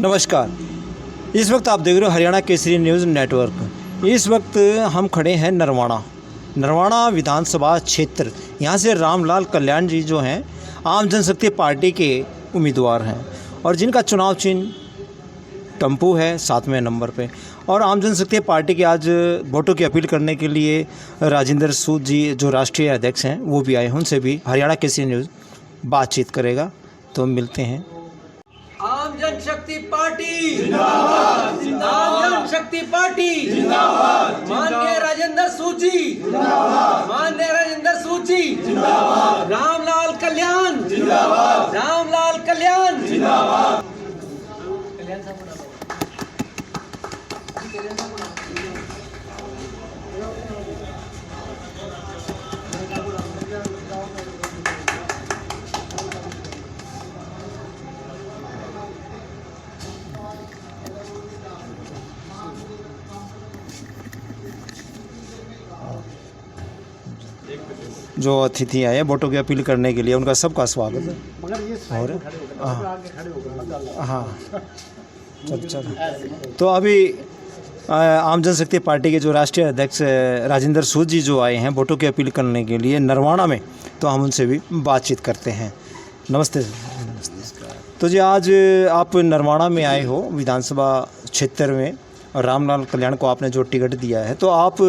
नमस्कार। इस वक्त आप देख रहे हो हरियाणा केसरी न्यूज़ नेटवर्क। इस वक्त हम खड़े हैं नरवाना विधानसभा क्षेत्र। यहाँ से रामलाल कल्याण जी जो हैं आम जनशक्ति पार्टी के उम्मीदवार हैं और जिनका चुनाव चिन्ह टम्पू है 7वें नंबर पे। और आम जनशक्ति पार्टी के आज वोटों की अपील करने के लिए राजेंद्र सूद जी जो राष्ट्रीय अध्यक्ष हैं वो भी आए हैं। उनसे भी हरियाणा केसरी न्यूज़ बातचीत करेगा, तो मिलते हैं। आम जनशक्ति पार्टी जिंदाबाद, आम जनशक्ति पार्टी जिंदाबाद, माननीय राजेंद्र सूद जी जिंदाबाद, माननीय राजेंद्र सूद जी जिंदाबाद, रामलाल कल्याण जिंदाबाद, रामलाल कल्याण जिंदाबाद। जो अतिथि आए हैं वोटों की अपील करने के लिए उनका सबका स्वागत है। और हाँ चल तो अभी आम जनशक्ति पार्टी के जो राष्ट्रीय अध्यक्ष राजेंद्र सूद जी जो आए हैं वोटों की अपील करने के लिए नरवाना में, तो हम उनसे भी बातचीत करते हैं। नमस्ते। तो जी आज आप नरवाना में आए हो विधानसभा क्षेत्र में और रामलाल कल्याण को आपने जो टिकट दिया है, तो आप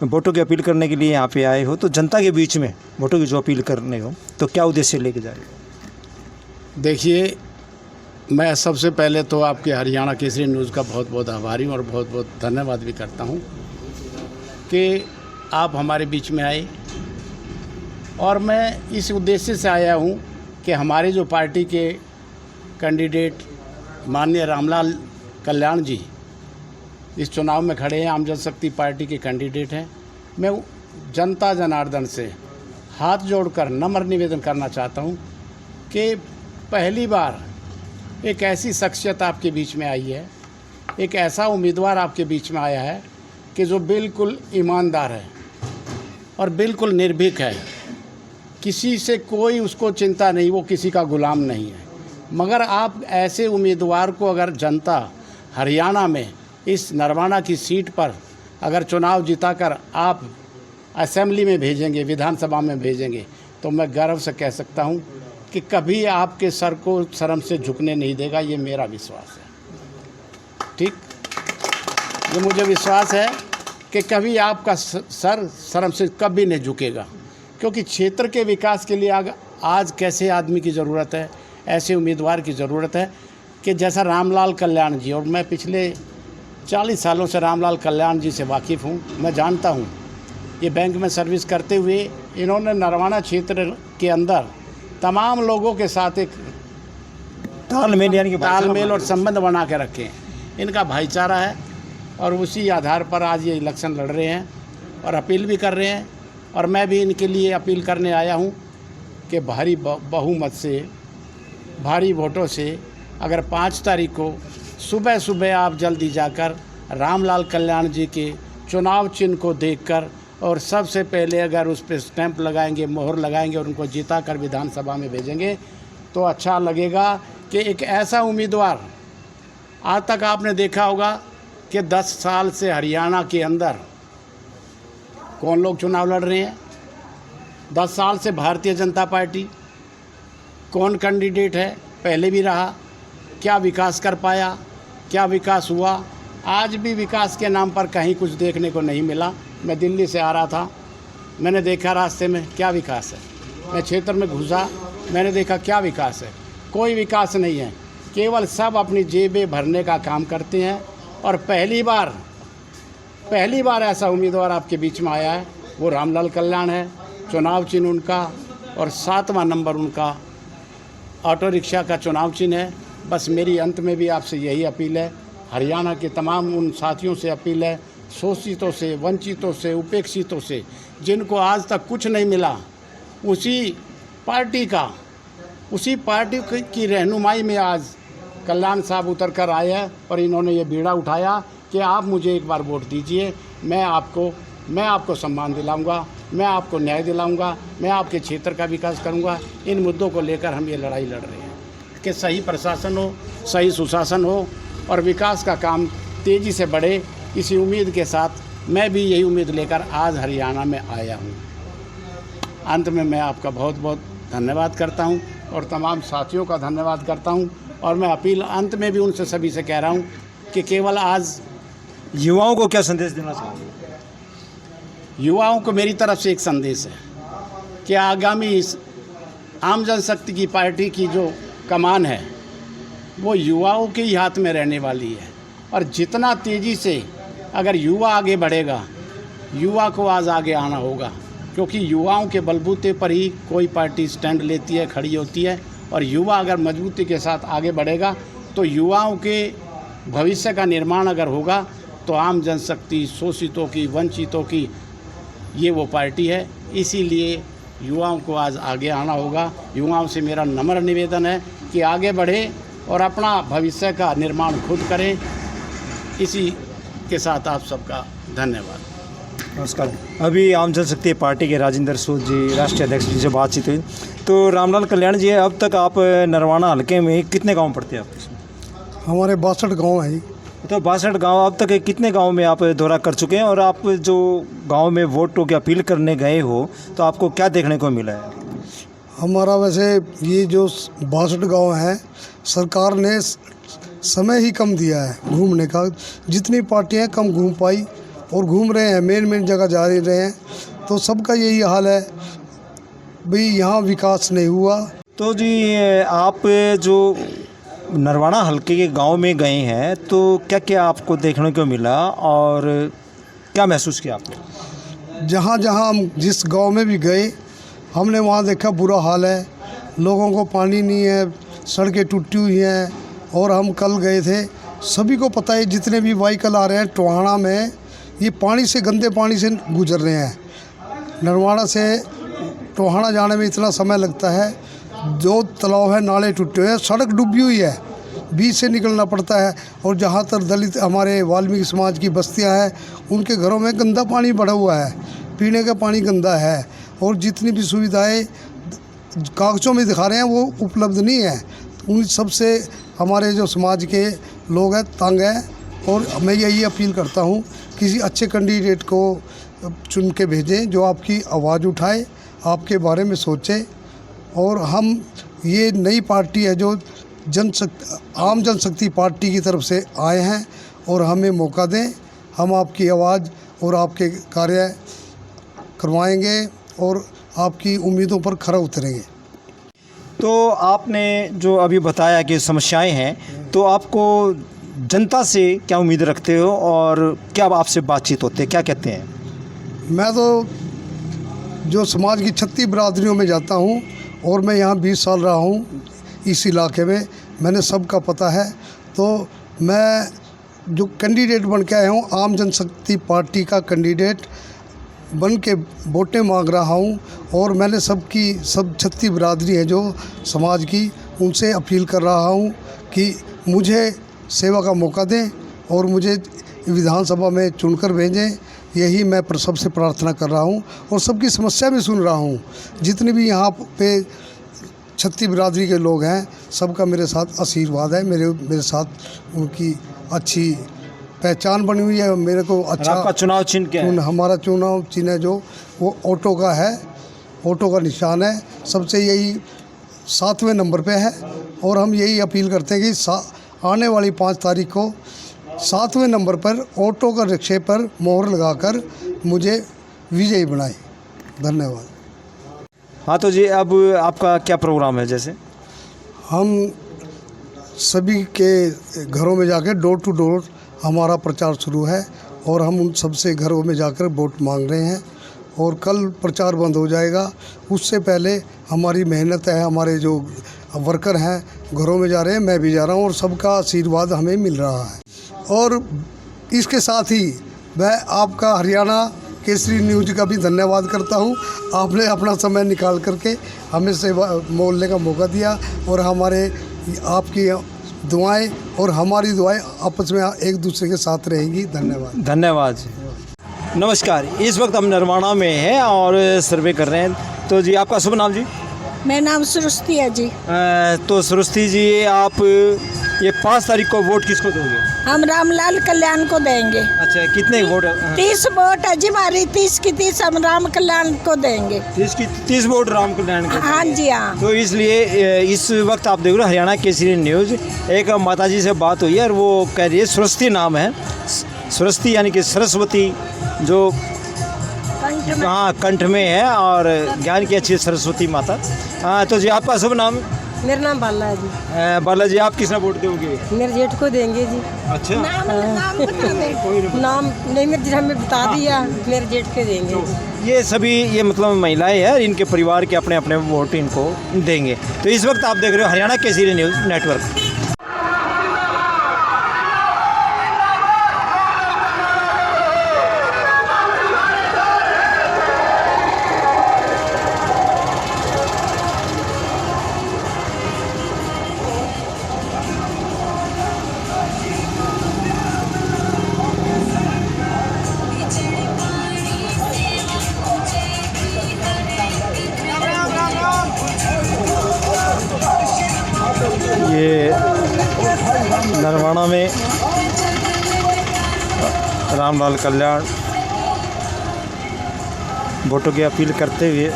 वोटों की अपील करने के लिए यहाँ पे आए हो, तो जनता के बीच में वोटों की जो अपील करने हो तो क्या उद्देश्य लेके जा रहे हो? देखिए, मैं सबसे पहले तो आपके हरियाणा केसरी न्यूज़ का बहुत बहुत आभारी हूँ और बहुत बहुत धन्यवाद भी करता हूँ कि आप हमारे बीच में आए। और मैं इस उद्देश्य से आया हूँ कि हमारे जो पार्टी के कैंडिडेट माननीय रामलाल कल्याण जी इस चुनाव में खड़े हैं, आम जनशक्ति पार्टी के कैंडिडेट हैं। मैं जनता जनार्दन से हाथ जोड़कर नम्र निवेदन करना चाहता हूं कि पहली बार एक ऐसी शख्सियत आपके बीच में आई है, एक ऐसा उम्मीदवार आपके बीच में आया है कि जो बिल्कुल ईमानदार है और बिल्कुल निर्भीक है। किसी से कोई उसको चिंता नहीं, वो किसी का गुलाम नहीं है। मगर आप ऐसे उम्मीदवार को अगर जनता हरियाणा में इस नरवाना की सीट पर अगर चुनाव जिताकर आप असेंबली में भेजेंगे, विधानसभा में भेजेंगे, तो मैं गर्व से कह सकता हूं कि कभी आपके सर को शर्म से झुकने नहीं देगा। ये मेरा विश्वास है। ठीक, ये मुझे विश्वास है कि कभी आपका सर शर्म से कभी नहीं झुकेगा, क्योंकि क्षेत्र के विकास के लिए आज कैसे आदमी की ज़रूरत है, ऐसे उम्मीदवार की ज़रूरत है कि जैसा रामलाल कल्याण जी। और मैं पिछले 40 सालों से रामलाल कल्याण जी से वाकिफ़ हूँ, मैं जानता हूँ। ये बैंक में सर्विस करते हुए इन्होंने नरवाना क्षेत्र के अंदर तमाम लोगों के साथ एक तालमेल और संबंध बना के रखे हैं। इनका भाईचारा है और उसी आधार पर आज ये इलेक्शन लड़ रहे हैं और अपील भी कर रहे हैं। और मैं भी इनके लिए अपील करने आया हूँ कि भारी बहुमत से, भारी वोटों से अगर 5 तारीख को सुबह सुबह आप जल्दी जाकर रामलाल कल्याण जी के चुनाव चिन्ह को देखकर और सबसे पहले अगर उस पर स्टैंप लगाएंगे, मोहर लगाएंगे और उनको जिता कर विधानसभा में भेजेंगे, तो अच्छा लगेगा कि एक ऐसा उम्मीदवार, आज तक आपने देखा होगा कि 10 साल से हरियाणा के अंदर कौन लोग चुनाव लड़ रहे हैं। 10 साल से भारतीय जनता पार्टी कौन कैंडिडेट है, पहले भी रहा, क्या विकास कर पाया, क्या विकास हुआ। आज भी विकास के नाम पर कहीं कुछ देखने को नहीं मिला। मैं दिल्ली से आ रहा था, मैंने देखा रास्ते में क्या विकास है। मैं क्षेत्र में घुसा, मैंने देखा क्या विकास है, कोई विकास नहीं है। केवल सब अपनी जेबें भरने का काम करते हैं। और पहली बार ऐसा उम्मीदवार आपके बीच में आया है, वो रामलाल कल्याण है। चुनाव चिन्ह उनका और 7वां नंबर उनका ऑटो रिक्शा का चुनाव चिन्ह है। बस मेरी अंत में भी आपसे यही अपील है, हरियाणा के तमाम उन साथियों से अपील है, शोषितों से, वंचितों से, उपेक्षितों से, जिनको आज तक कुछ नहीं मिला, उसी पार्टी की रहनुमाई में आज कल्याण साहब उतर कर आए हैं और इन्होंने ये बीड़ा उठाया कि आप मुझे एक बार वोट दीजिए, मैं आपको सम्मान दिलाऊंगा, मैं आपको न्याय दिलाऊंगा, मैं आपके क्षेत्र का विकास करूंगा। इन मुद्दों को लेकर हम ये लड़ाई लड़ रहे हैं कि सही प्रशासन हो, सही सुशासन हो और विकास का काम तेज़ी से बढ़े, इसी उम्मीद के साथ मैं भी यही उम्मीद लेकर आज हरियाणा में आया हूँ। अंत में मैं आपका बहुत बहुत धन्यवाद करता हूँ और तमाम साथियों का धन्यवाद करता हूँ। और मैं अपील अंत में भी उनसे सभी से कह रहा हूँ कि केवल आज युवाओं को क्या संदेश देना चाहोगे? युवाओं को मेरी तरफ से एक संदेश है कि आगामी इस आम जनशक्ति की पार्टी की जो कमान है वो युवाओं के ही हाथ में रहने वाली है। और जितना तेज़ी से अगर युवा आगे बढ़ेगा, युवा को आज आगे आना होगा, क्योंकि युवाओं के बलबूते पर ही कोई पार्टी स्टैंड लेती है, खड़ी होती है। और युवा अगर मजबूती के साथ आगे बढ़ेगा तो युवाओं के भविष्य का निर्माण अगर होगा तो आम जनशक्ति, शोषितों की, वंचितों की ये वो पार्टी है। इसीलिए युवाओं को आज आगे आना होगा। युवाओं से मेरा नम्र निवेदन है कि आगे बढ़े और अपना भविष्य का निर्माण खुद करें। इसी के साथ आप सबका धन्यवाद। नमस्कार। अभी आम जनशक्ति पार्टी के राजेंद्र सूद जी, राष्ट्रीय अध्यक्ष जी से बातचीत हुई। तो रामलाल कल्याण जी, अब तक आप नरवाना हल्के में कितने गांव पड़ते हैं आप? हमारे 62 गांव हैं। तो 62 गांव, अब तक कितने गांव में आप दौरा कर चुके हैं? और आप जो गांव में वोटों की अपील करने गए हो तो आपको क्या देखने को मिला है? हमारा वैसे ये जो 62 गांव हैं, सरकार ने समय ही कम दिया है घूमने का। जितनी पार्टियां कम घूम पाई और घूम रहे हैं, मेन जगह जा रहे हैं। तो सबका यही हाल है भाई, यहाँ विकास नहीं हुआ। तो जी, आप जो नरवाना हल्के के गांव में गए हैं तो क्या क्या आपको देखने को मिला और क्या महसूस किया आपने? जहाँ जहाँ हम जिस गांव में भी गए, हमने वहाँ देखा बुरा हाल है, लोगों को पानी नहीं है, सड़कें टूटी हुई हैं। और हम कल गए थे, सभी को पता है, जितने भी व्हीकल आ रहे हैं टोहाना में, ये पानी से, गंदे पानी से गुजर रहे हैं। नरवाना से टोहाना जाने में इतना समय लगता है, जो तालाब है, नाले टूटे हुए हैं, सड़क डूबी हुई है, बीच से निकलना पड़ता है। और जहाँ तक दलित हमारे वाल्मीकि समाज की बस्तियाँ हैं, उनके घरों में गंदा पानी बढ़ा हुआ है, पीने का पानी गंदा है। और जितनी भी सुविधाएं कागज़ों में दिखा रहे हैं वो उपलब्ध नहीं है। उन सबसे हमारे जो समाज के लोग हैं तंग हैं। और मैं यही अपील करता हूँ, किसी अच्छे कैंडिडेट को चुन के भेजें जो आपकी आवाज़ उठाए, आपके बारे में सोचे। और हम ये नई पार्टी है जो आम जनशक्ति पार्टी की तरफ से आए हैं, और हमें मौका दें, हम आपकी आवाज़ और आपके कार्य करवाएंगे और आपकी उम्मीदों पर खरा उतरेंगे। तो आपने जो अभी बताया कि समस्याएं हैं, तो आपको जनता से क्या उम्मीद रखते हो और क्या आपसे बातचीत होते हैं, क्या कहते हैं? मैं तो जो समाज की 36 बिरादरियों में जाता हूँ और मैं यहाँ 20 साल रहा हूँ इस इलाके में, मैंने सबका पता है। तो मैं जो कैंडिडेट बन के आया हूँ, आम जनशक्ति पार्टी का कैंडिडेट बन के वोटें मांग रहा हूँ। और मैंने सब 36 बिरादरी है जो समाज की, उनसे अपील कर रहा हूँ कि मुझे सेवा का मौका दें और मुझे विधानसभा में चुनकर भेजें। यही मैं सबसे प्रार्थना कर रहा हूँ और सबकी समस्या भी सुन रहा हूँ। जितने भी यहाँ पे 36 बिरादरी के लोग हैं, सबका मेरे साथ आशीर्वाद है, मेरे साथ उनकी अच्छी पहचान बनी हुई है। मेरे को अच्छा, आपका चुनाव चिन्ह क्या है? हमारा चुनाव चिन्ह है जो वो ऑटो का है, ऑटो का निशान है। सबसे यही 7वें नंबर पे है। और हम यही अपील करते हैं कि आने वाली 5 तारीख को 7वें नंबर पर ऑटो का रिक्शे पर मोहर लगाकर मुझे विजयी बनाए। धन्यवाद। हाँ, तो जी अब आपका क्या प्रोग्राम है? जैसे हम सभी के घरों में जाकर डोर टू डोर हमारा प्रचार शुरू है और हम उन सबसे घरों में जाकर वोट मांग रहे हैं। और कल प्रचार बंद हो जाएगा, उससे पहले हमारी मेहनत है, हमारे जो वर्कर हैं घरों में जा रहे हैं, मैं भी जा रहा हूँ और सबका आशीर्वाद हमें मिल रहा है। और इसके साथ ही मैं आपका हरियाणा केसरी न्यूज़ का भी धन्यवाद करता हूँ। आपने अपना समय निकाल करके हमें सेवा बोलने का मौका दिया और हमारे आपकी दुआएं और हमारी दुआएं आपस में एक दूसरे के साथ रहेंगी। धन्यवाद। धन्यवाद। नमस्कार, इस वक्त हम नरवाना में हैं और सर्वे कर रहे हैं। तो जी आपका शुभ नाम जी? मेरा नाम सृष्टि है जी। तो सृष्टि जी, आप ये 5 तारीख को वोट किसको दोगे? हम रामलाल कल्याण को देंगे। अच्छा, कितने वोट? 30 वोट है जी हमारी, 30 की 30 हम राम कल्याण को देंगे। 30 की 30 वोट राम कल्याण को? हाँ जी हाँ। तो इसलिए इस वक्त आप देख रहे हो हरियाणा केसरी न्यूज़, एक माताजी से बात हुई है और वो कह रही है, सरस्वती नाम है, सरस्वती यानी कि सरस्वती, जो हाँ कंठ में है और ज्ञान की अच्छी सरस्वती माता। हाँ, तो जी आपका शुभ नाम? मेरा नाम बाला है जी। बालाजी, आप किसने वोट दोगे? मेरे जेठ को देंगे जी। अच्छा, नाम नहीं, मेरे जेठ हमें बता दिया, मेरे जेठ के देंगे जी। ये सभी ये मतलब महिलाएं हैं, इनके परिवार के अपने अपने वोट इनको देंगे। तो इस वक्त आप देख रहे हो हरियाणा केसरी न्यूज़ नेटवर्क। ये नरवाना में रामलाल कल्याण वोटों की अपील करते हुए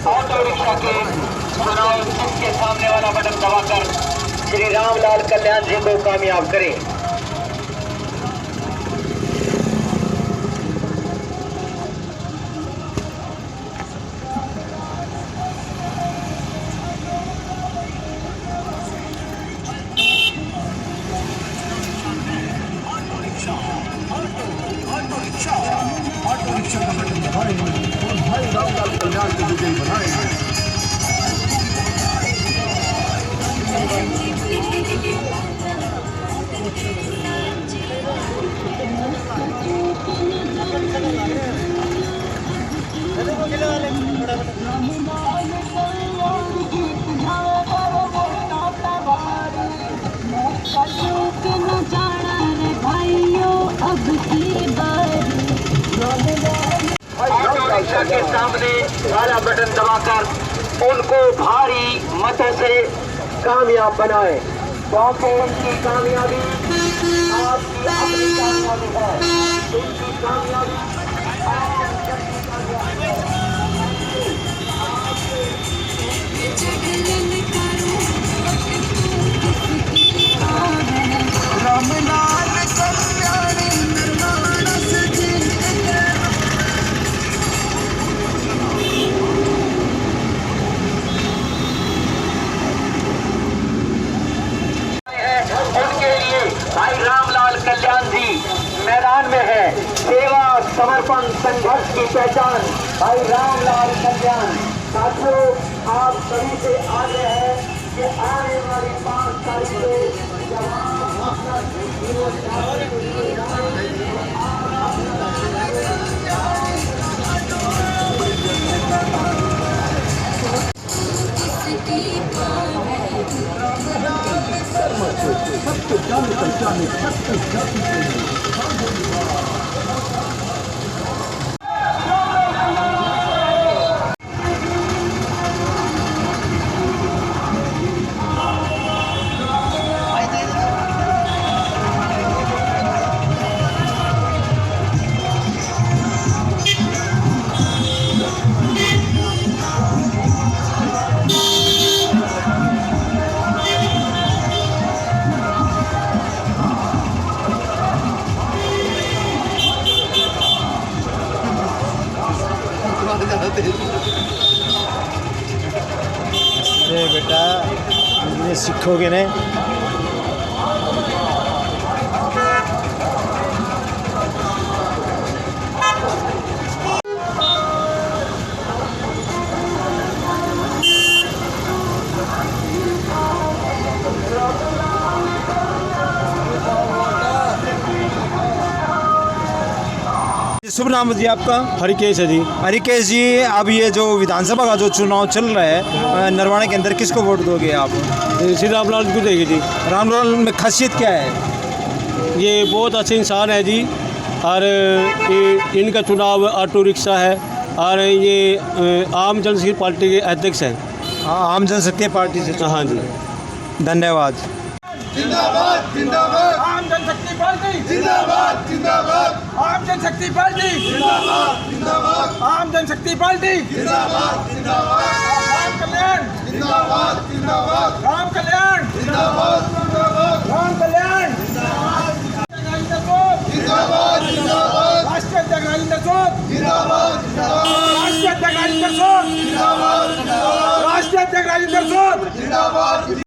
ऑटो रिक्शा के चुनाव चिन्ह के सामने वाला बटन दबाकर श्री रामलाल कल्याण जी को कामयाब करें। ऑटो रिक्शा के सामने वाला बटन दबाकर उनको भारी मतों से कामयाब बनाए, क्योंकि उनकी कामयाबी आपकी अपनी कामयाबी है। उनकी कामयाबी भाई रामलाल कल्याण जी मैदान में है। सेवा समर्पण संघर्ष की पहचान भाई रामलाल कल्याण। साथियों, आप सभी से आग्रह है कि आने वाली 5 तारीख को जब हम अपना ये बेटा ये सीखोगे नहीं। शुभ नाम जी आपका? हरिकेश है जी। हरिकेश जी, अब ये जो विधानसभा का जो चुनाव चल रहा है नरवाना के अंदर, किसको वोट दोगे आप? श्री रामलाल को देगी जी। रामलाल में खासियत क्या है? ये बहुत अच्छे इंसान है जी, और ये इनका चुनाव ऑटो रिक्शा है और ये आम जनशक्ति पार्टी के अध्यक्ष हैं। आम जनशक्ति पार्टी से। हाँ जी। धन्यवाद। जिंदाबाद जिंदाबाद आम जनशक्ति पार्टी जिंदाबाद जिंदाबाद आम जनशक्ति पार्टी जिंदाबाद जिंदाबाद आम जनशक्ति पार्टी जिंदाबाद जिंदाबाद राम कल्याण जिंदाबाद जिंदाबाद राम कल्याण जिंदाबाद जिंदाबाद राम कल्याण जिंदाबाद जिंदाबाद राष्ट्रीय अध्यक्ष राजेंद्र सूद जिंदाबाद जिंदाबाद राष्ट्रीय अध्यक्ष राजेंद्र सूद जिंदाबाद राष्ट्रीय अध्यक्ष राजेंद्र सूद जिंदाबाद।